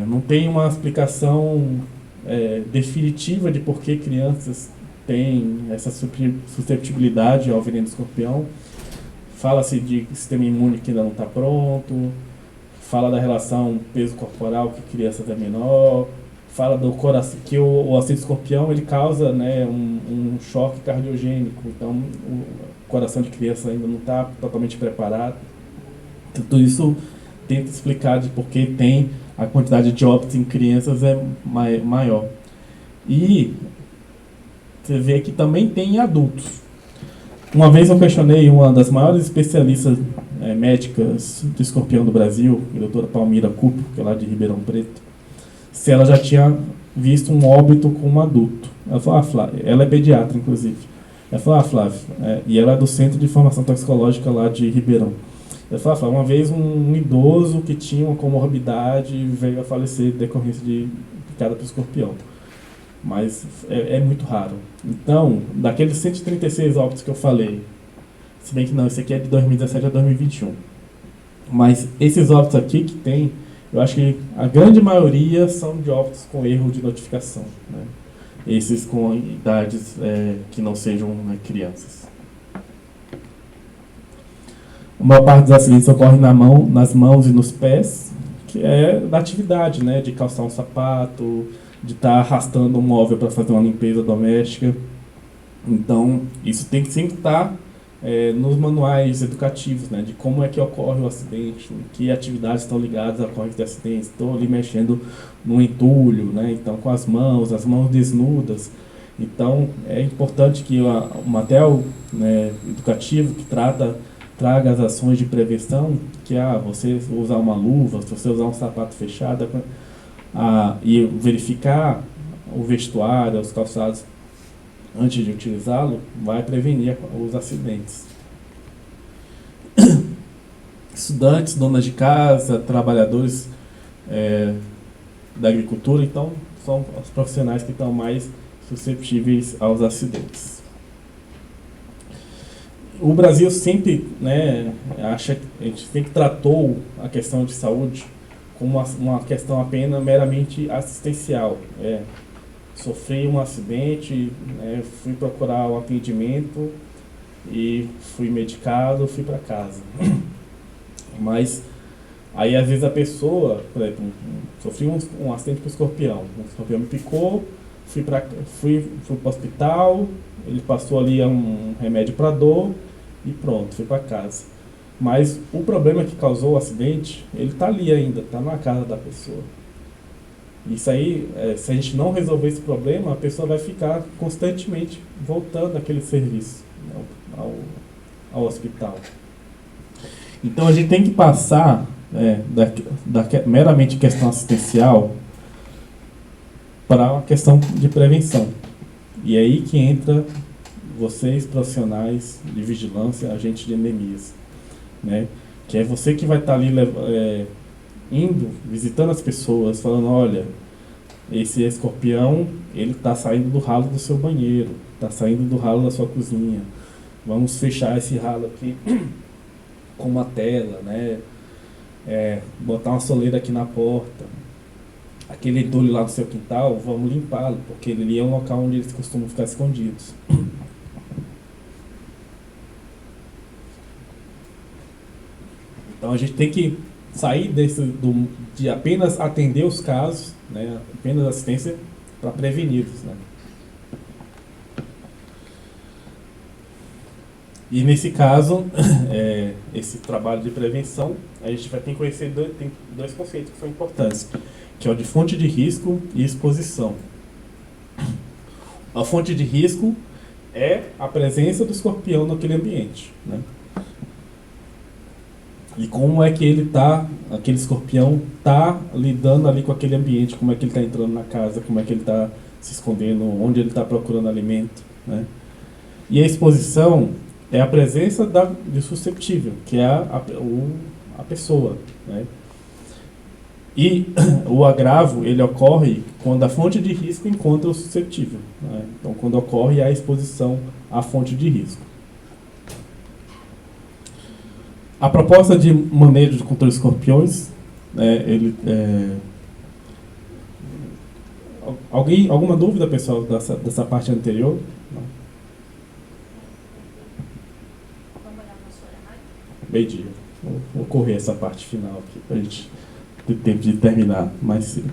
Não tem uma explicação definitiva de por que crianças têm essa susceptibilidade ao veneno do escorpião. Fala-se de sistema imune que ainda não está pronto, fala da relação peso corporal, que criança é menor, fala do coração, que o acidente escorpião ele causa, né, um choque cardiogênico, então o coração de criança ainda não está totalmente preparado. Então, tudo isso tenta explicar de por que tem a quantidade de óbitos em crianças é maior. E você vê que também tem em adultos. Uma vez eu questionei uma das maiores especialistas médicas do escorpião do Brasil, a doutora Palmira Cupo, que é lá de Ribeirão Preto, se ela já tinha visto um óbito com um adulto. Ela falou: Flávia, ela é pediatra, inclusive. Ela falou: Flávia, e ela é do Centro de Informação Toxicológica lá de Ribeirão. Ela falou: Flávia, uma vez um idoso que tinha uma comorbidade veio a falecer decorrência de picada por escorpião. Mas é muito raro. Então, daqueles 136 óbitos que eu falei, se bem que não, esse aqui é de 2017 a 2021. Mas esses óbitos aqui que tem eu acho que a grande maioria são de óbitos com erro de notificação, né? Esses com idades que não sejam crianças. A maior parte dos acidentes ocorre nas mãos e nos pés, que é da atividade, né? De calçar um sapato, de estar arrastando um móvel para fazer uma limpeza doméstica. Então, isso tem que sempre estar nos manuais educativos, né, de como é que ocorre o acidente, que atividades estão ligadas à ocorrência de acidentes. Estou ali mexendo no entulho, né, então com as mãos desnudas. Então, é importante que o material, né, educativo que traga as ações de prevenção, que você usar uma luva, se você usar um sapato fechado, e verificar o vestuário, os calçados, antes de utilizá-lo, vai prevenir os acidentes. Estudantes, donas de casa, trabalhadores da agricultura, então, são os profissionais que estão mais suscetíveis aos acidentes. O Brasil sempre, né, a gente sempre tratou a questão de saúde como uma questão apenas meramente assistencial. Sofri um acidente, né, fui procurar o atendimento e fui medicado, fui para casa. Mas aí às vezes a pessoa, por exemplo, sofri um acidente com escorpião. Um escorpião me picou, fui para o hospital, ele passou ali um remédio para dor e pronto, fui para casa. Mas o problema que causou o acidente, ele está ali ainda, está na casa da pessoa. Isso aí, se a gente não resolver esse problema, a pessoa vai ficar constantemente voltando àquele serviço, ao hospital. Então a gente tem que passar da meramente questão assistencial para uma questão de prevenção. E é aí que entra vocês, profissionais de vigilância, agentes de endemias, né? Que é você que vai estar ali indo, visitando as pessoas, falando, olha, esse escorpião, ele está saindo do ralo do seu banheiro, está saindo do ralo da sua cozinha. Vamos fechar esse ralo aqui com uma tela, né? Botar uma soleira aqui na porta. Aquele entulho lá do seu quintal, vamos limpá-lo, porque ele é um local onde eles costumam ficar escondidos. Então a gente tem que sair de apenas atender os casos, né, apenas assistência, para preveni-los, né. E nesse caso, esse trabalho de prevenção, a gente vai ter que conhecer dois conceitos que são importantes, que é o de fonte de risco e exposição. A fonte de risco é a presença do escorpião naquele ambiente, né? E como é que aquele escorpião está lidando ali com aquele ambiente, como é que ele está entrando na casa, como é que ele está se escondendo, onde ele está procurando alimento, né? E a exposição é a presença de susceptível, que é a pessoa, né? E o agravo, ele ocorre quando a fonte de risco encontra o susceptível, né? Então, quando ocorre a exposição à fonte de risco. A proposta de manejo contra os escorpiões, alguma dúvida, pessoal, dessa parte anterior? Não. Vamos olhar nosso horário? Meio-dia. Vou correr essa parte final aqui, para a gente ter tempo de terminar mais cedo.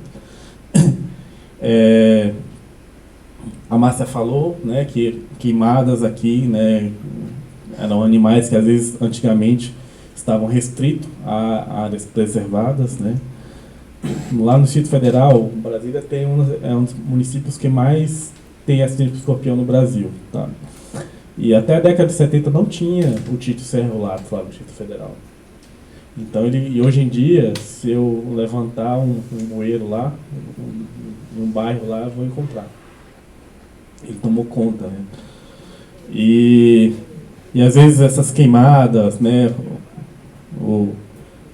A Márcia falou, né, que queimadas aqui, né, eram animais que às vezes antigamente estavam restritos a áreas preservadas, né. Lá no Distrito Federal, Brasília é um dos municípios que mais tem acidente de escorpião no Brasil, tá? E até a década de 70 não tinha o Tito Serrolato lá no Distrito Federal. Então, e hoje em dia, se eu levantar um bueiro lá, num bairro lá, eu vou encontrar. Ele tomou conta, né? E às vezes essas queimadas, né,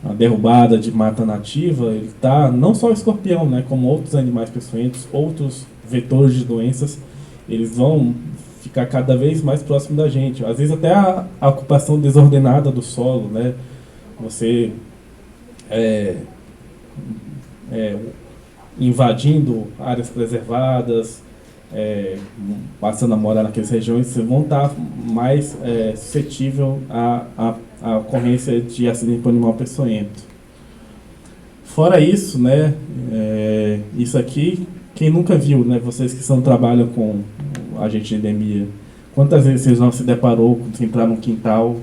a derrubada de mata nativa, ele tá, não só o escorpião, né, como outros animais peçonhentos, outros vetores de doenças, eles vão ficar cada vez mais próximo da gente. Às vezes até a ocupação desordenada do solo, né, você invadindo áreas preservadas, passando a morar naquelas regiões, vão estar mais suscetíveis à ocorrência de acidente por animal peçonhento. Fora isso, né, isso aqui, quem nunca viu, né, vocês que trabalham com agente de endemia, quantas vezes vocês não se deparou com entrar num quintal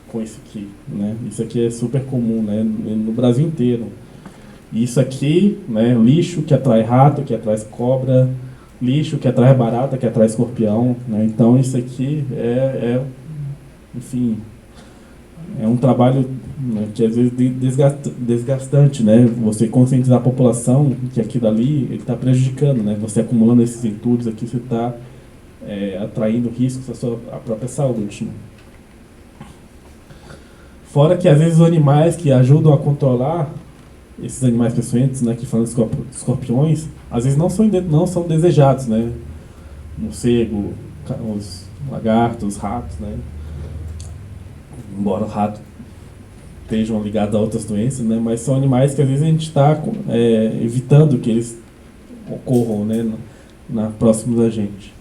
com isso aqui, né? Isso aqui é super comum, né, no Brasil inteiro. Isso aqui, né, lixo que atrai rato, que atrai cobra, lixo que atrai barata, que atrai escorpião, né? Então isso aqui enfim, é um trabalho, né, que às vezes desgastante, né? Você conscientizar a população que aquilo ali ele está prejudicando, né? Você acumulando esses entulhos aqui, você está atraindo riscos à sua própria saúde. Né? Fora que às vezes os animais que ajudam a controlar esses animais peçonhentos, né, que falam de escorpiões, às vezes não são desejados, né? Morcego, os lagartos, os ratos, né? Embora o rato estejam ligados a outras doenças, né? Mas são animais que às vezes a gente está evitando que eles ocorram, né, próximo da gente.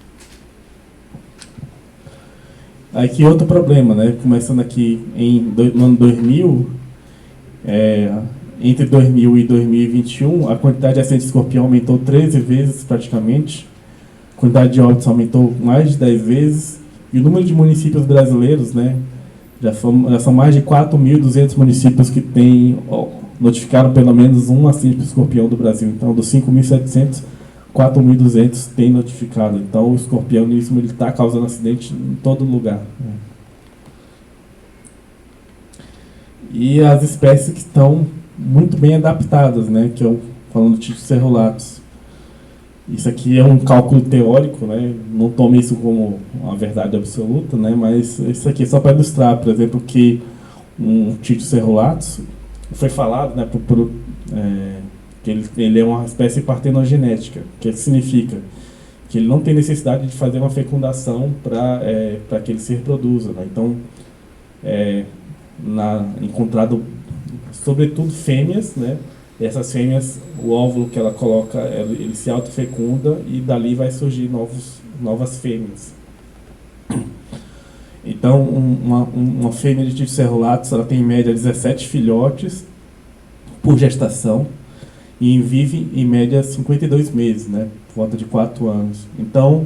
Aqui outro problema, né? Começando aqui no ano 2000, entre 2000 e 2021, a quantidade de acidentes de escorpião aumentou 13 vezes praticamente, a quantidade de óbitos aumentou mais de 10 vezes, e o número de municípios brasileiros, né, já são mais de 4.200 municípios que notificaram pelo menos um acidente de escorpião do Brasil. Então, dos 5.700, 4.200 têm notificado. Então, o escorpianismo está causando acidente em todo lugar. Né? E as espécies que estão muito bem adaptadas, né? Que eu falando do Titus cerulatus. Isso aqui é um cálculo teórico, né? Não tome isso como uma verdade absoluta, né? Mas isso aqui é só para ilustrar, por exemplo, que um Titus cerulatus foi falado, né? Que ele é uma espécie partenogenética, que significa que ele não tem necessidade de fazer uma fecundação para que ele se reproduza, né? Então, encontrado sobretudo fêmeas, né? E essas fêmeas, o óvulo que ela coloca, ele se autofecunda e dali vai surgir novas fêmeas. Então, uma fêmea de Titus cerulatus, ela tem em média 17 filhotes por gestação e vive em média 52 meses, né? Por volta de 4 anos. Então,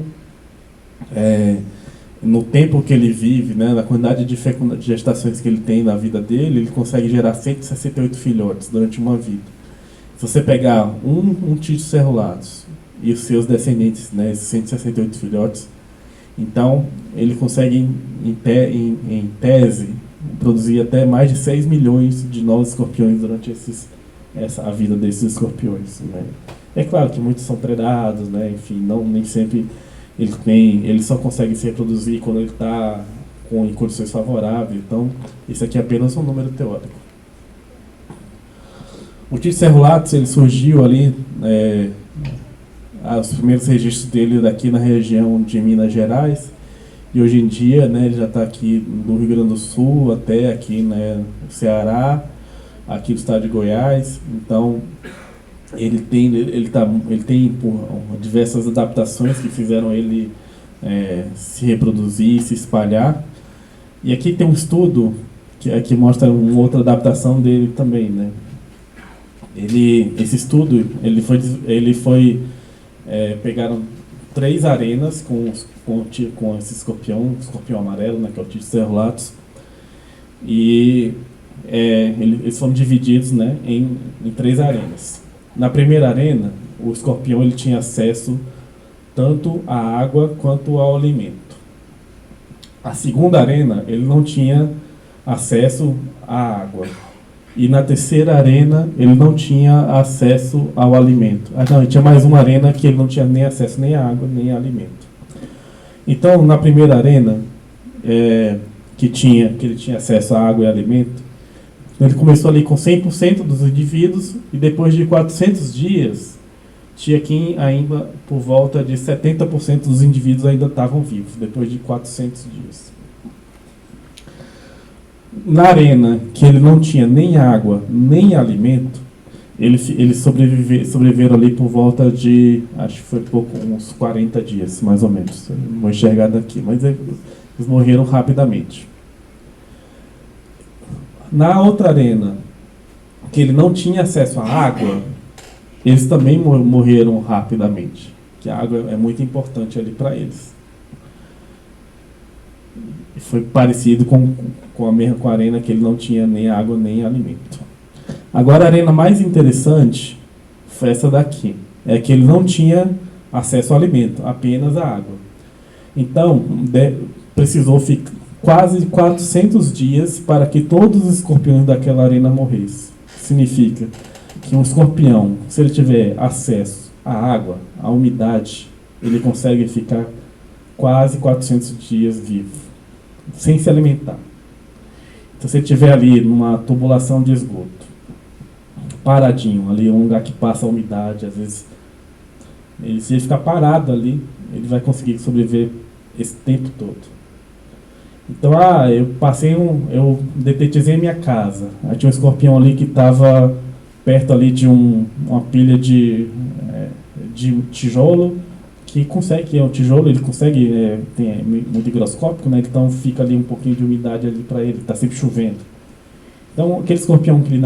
no tempo que ele vive, né, na quantidade de gestações que ele tem na vida dele, ele consegue gerar 168 filhotes durante uma vida. Se você pegar um Titus cerulatus e os seus descendentes, né, esses 168 filhotes, então ele consegue, em tese, produzir até mais de 6 milhões de novos escorpiões durante a vida desses escorpiões. Né? É claro que muitos são predados, né, enfim, nem sempre ele só consegue se reproduzir quando ele está em condições favoráveis. Então, isso aqui é apenas um número teórico. O Titus cerulatus, ele surgiu ali, os primeiros registros dele daqui na região de Minas Gerais, e hoje em dia, né, ele já está aqui do Rio Grande do Sul até aqui, né, no Ceará, aqui no estado de Goiás. Então, ele tem por diversas adaptações que fizeram ele se reproduzir, se espalhar. E aqui tem um estudo que mostra uma outra adaptação dele também, né? Esse estudo, pegaram 3 arenas com esse escorpião amarelo, né, que é o Titus cerulatus, e eles foram divididos, né, em 3 arenas. Na primeira arena, o escorpião ele tinha acesso tanto à água quanto ao alimento. A segunda arena, ele não tinha acesso à água. E na terceira arena, ele não tinha acesso ao alimento. Ele tinha mais uma arena que ele não tinha nem acesso nem à água, nem ao alimento. Então, na primeira arena, que ele tinha acesso à água e alimento, ele começou ali com 100% dos indivíduos, e depois de 400 dias, tinha aqui ainda por volta de 70% dos indivíduos ainda estavam vivos, depois de 400 dias. Na arena, que ele não tinha nem água, nem alimento, Eles sobreviveram ali por volta de, acho que foi uns 40 dias, mais ou menos. Não vou enxergar daqui, mas eles morreram rapidamente. Na outra arena, que ele não tinha acesso à água, eles também morreram rapidamente. Que a água é muito importante ali para eles. E foi parecido com a arena que ele não tinha nem água nem alimento. Agora a arena mais interessante foi essa daqui. É que ele não tinha acesso ao alimento, apenas a água. Então, precisou ficar quase 400 dias para que todos os escorpiões daquela arena morressem. Significa que um escorpião, se ele tiver acesso à água, à umidade, ele consegue ficar quase 400 dias vivo, sem se alimentar. Então, se ele estiver ali numa tubulação de esgoto, paradinho, ali um lugar que passa a umidade, às vezes, se ele ficar parado ali, ele vai conseguir sobreviver esse tempo todo. Então, eu detetizei minha casa. Aí tinha um escorpião ali que estava perto ali de uma pilha de tijolo, que é um tijolo, ele consegue, tem muito higroscópico, né? Então fica ali um pouquinho de umidade ali para ele, está sempre chovendo. Então, aquele escorpião que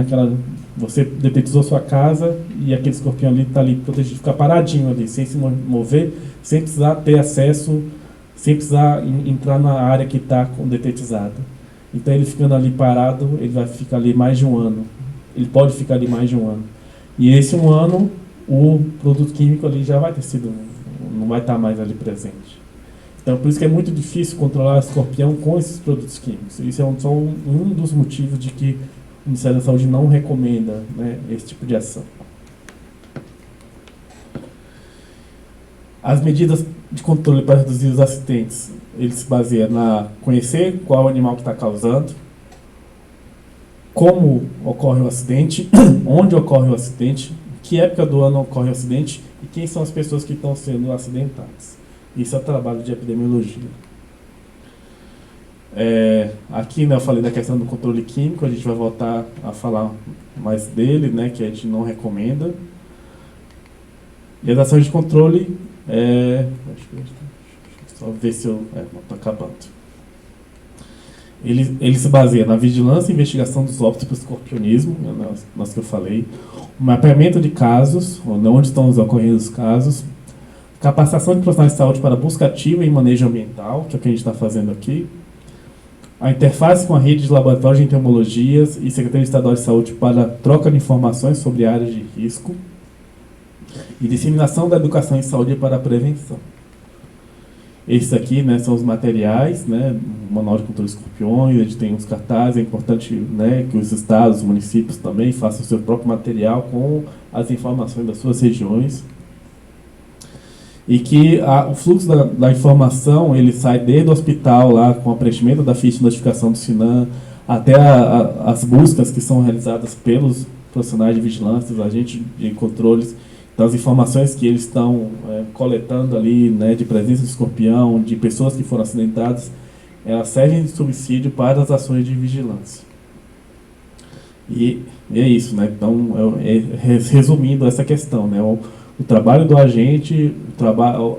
você detetizou sua casa e aquele escorpião ali está ali protegido, fica paradinho ali, sem se mover, sem precisar ter acesso, sem precisar entrar na área que está detetizada. Então, ele ficando ali parado, ele vai ficar ali mais de um ano. Ele pode ficar ali mais de um ano. E esse um ano, o produto químico ali já vai ter sido, não vai estar mais ali presente. Então, por isso que é muito difícil controlar o escorpião com esses produtos químicos. Isso é só um dos motivos de que o Ministério da Saúde não recomenda, né, esse tipo de ação. As medidas de controle para reduzir os acidentes, ele se baseia na conhecer qual animal que está causando, como ocorre o acidente, onde ocorre o acidente, que época do ano ocorre o acidente e quem são as pessoas que estão sendo acidentadas. Isso é o trabalho de epidemiologia. Aqui, né, eu falei da questão do controle químico, a gente vai voltar a falar mais dele, né, que a gente não recomenda. E as ações de controle, só ver se eu estou acabando. Ele se baseia na vigilância e investigação dos óbitos por escorpionismo, nós que eu falei, o mapeamento de casos, onde estão ocorrendo os casos, capacitação de profissionais de saúde para busca ativa e manejo ambiental, que é o que a gente está fazendo aqui. A interface com a rede de laboratórios de entomologias e Secretaria Estadual de Saúde para troca de informações sobre áreas de risco. E disseminação da educação em saúde para a prevenção. Esses aqui, né, são os materiais, né, o Manual de Controle de Escorpiões, a gente tem uns cartazes, é importante, né, que os estados, os municípios também façam o seu próprio material com as informações das suas regiões. E que o fluxo da informação, ele sai desde o hospital, lá com o preenchimento da ficha de notificação do SINAM, até as buscas que são realizadas pelos profissionais de vigilância, os agentes de controles. Então, as informações que eles estão coletando ali, né, de presença de escorpião, de pessoas que foram acidentadas, elas servem de subsídio para as ações de vigilância. E é isso, né? Então, resumindo essa questão, né? O trabalho do agente,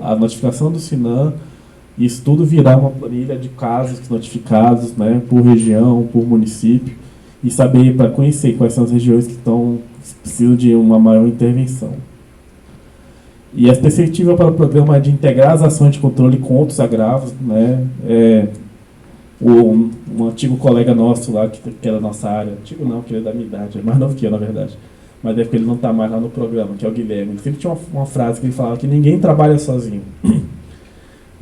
a notificação do SINAM, isso tudo virar uma planilha de casos notificados, né, por região, por município, e saber, para conhecer quais são as regiões que precisam de uma maior intervenção. E a perspectiva para o programa é de integrar as ações de controle com outros agravos, né? Um antigo colega nosso lá, que era da nossa área, antigo não, que ele é da minha idade, é mais novo que eu, na verdade, mas é porque ele não está mais lá no programa, que é o Guilherme. Ele sempre tinha uma frase que ele falava que ninguém trabalha sozinho.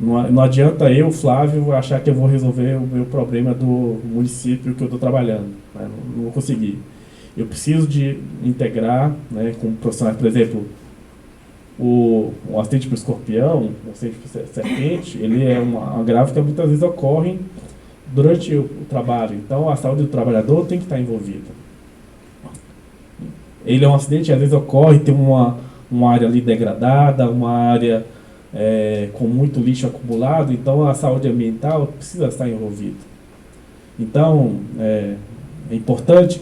Não adianta eu, Flávio, achar que eu vou resolver o meu problema do município que eu estou trabalhando. Né? Não vou conseguir. Eu preciso de integrar, né, com profissionais, por exemplo, o acidente para escorpião, o acidente para serpente, ele é uma agravo que muitas vezes ocorre durante o trabalho. Então, a saúde do trabalhador tem que estar envolvida. Ele é um acidente, às vezes ocorre, tem uma área ali degradada, uma área com muito lixo acumulado, então a saúde ambiental precisa estar envolvida. Então, é importante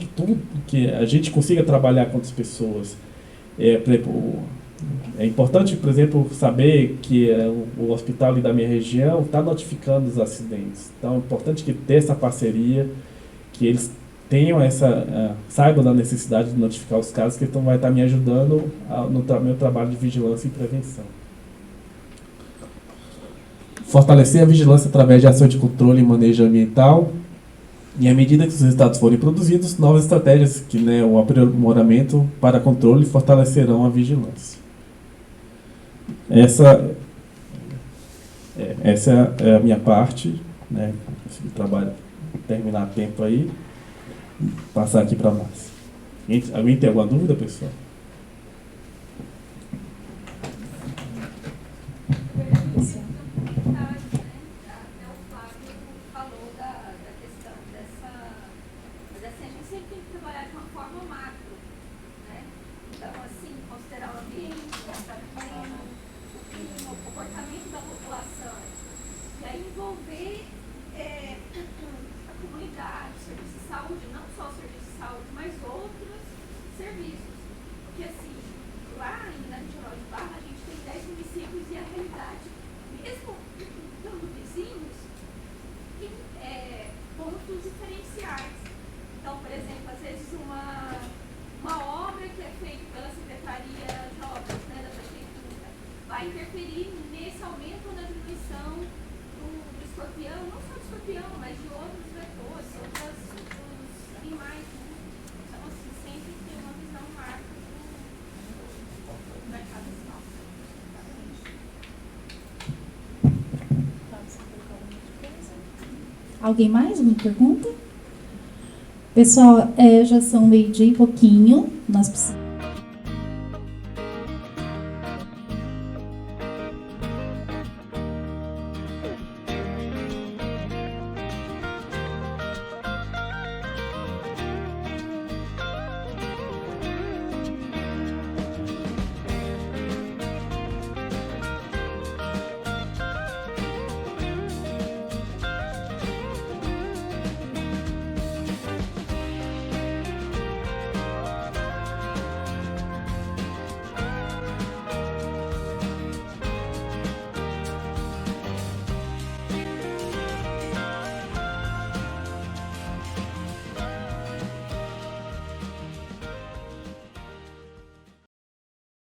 que a gente consiga trabalhar com as pessoas. É importante, por exemplo, saber que o hospital ali da minha região está notificando os acidentes. Então, é importante que tenha essa parceria, que eles tenham saibam da necessidade de notificar os casos, que então vai estar me ajudando no meu trabalho de vigilância e prevenção. Fortalecer a vigilância através de ação de controle e manejo ambiental. E à medida que os resultados forem produzidos, novas estratégias, o aprimoramento para controle fortalecerão a vigilância. Essa é a minha parte, né? Consegui terminar a tempo aí. Passar aqui para mais. Alguém tem alguma dúvida, pessoal? Alguém mais? Uma pergunta? Pessoal, já são 12:30 e pouquinho. Nós precisamos